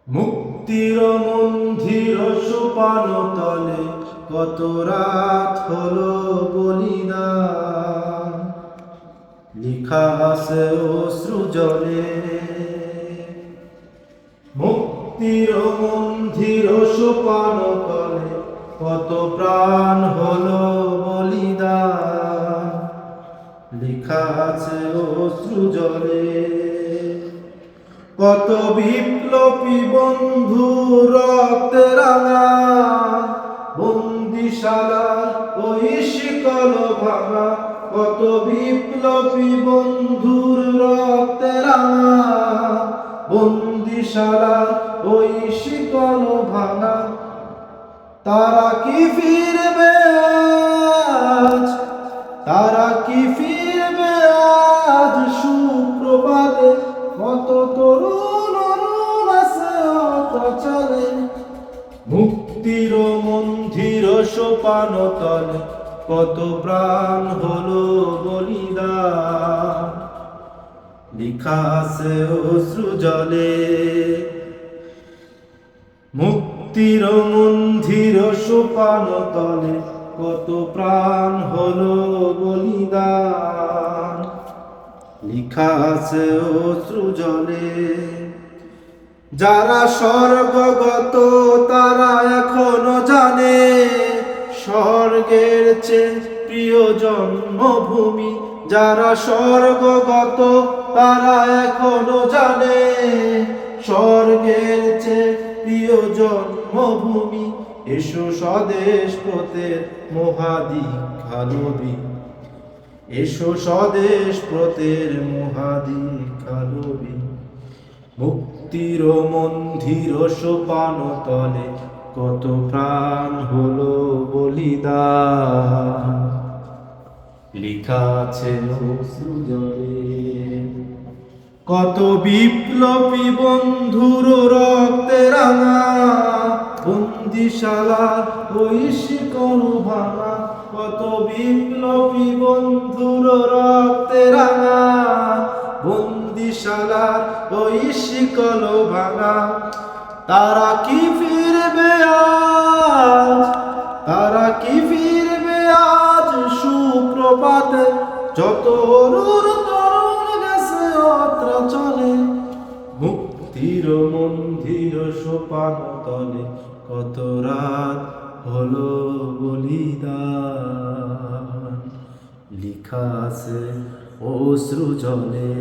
মুক্তির মন্দির সোপান তলে কত রাত হলো বলিদান, লিখা আছে অশ্রু জলে। মুক্তির মন্দির সোপান তলে কত প্রাণ হলো বলিদান, লিখা আছে অশ্রু জলে। কত বিপ্লবী বন্ধু রক্তে রাঙা, বন্দিশালার ওই শিকল ভাঙা। কত বিপ্লবী বন্ধুর রক্তে রাঙা, বন্দিশালার ওই শিকল ভাঙা। তারা কি ফিরবে আজ, তারা কি ফিরবে আজ সুপ্রভাতে? কত তরুণ অরুণ আছে অত্যাচারে। মুক্তির মন্দির সোপান তলে কত প্রাণ হলো বলিদান, লিখা আছে অশ্রু জলে। মুক্তির মন্দির সোপান তলে কত প্রাণ হলো বলিদান, লিখা আছে অশ্রু জলে। যারা স্বর্গগত তারা এখনো জানে, স্বর্গের চেয়ে প্রিয় জন্মভূমি। যারা স্বর্গগত তারা এখনো জানে, স্বর্গের চেয়ে প্রিয় জন্মভূমি। এসো স্বদেশ ব্রতের মহাদীক্ষা লবি, এসো স্বদেশ ব্রতের মহাদীক্ষা লবি। মুক্তির মন্দির সোপান তলে কত প্রাণ হলো বলিদান, লিখা আছে অশ্রু জলে। কত বিপ্লবী বন্ধুর রক্তে রাঙা, বন্দিশালা ওই শিকল ভাঙা। কত বিপ্লবী বন্ধুর রক্তে রাঙা, বন্দিশালার ওই শিকল ভাঙা। তারা কি ফিরবে আজ, তারা কি ফিরবে আজ সুপ্রভাতে? যত অরুণ তরুণ গেছে অত্র চলে। মুক্তির মন্দির সোপান তলে কত রাত হলো বলিদান, লিখা আছে অশ্রু জলে।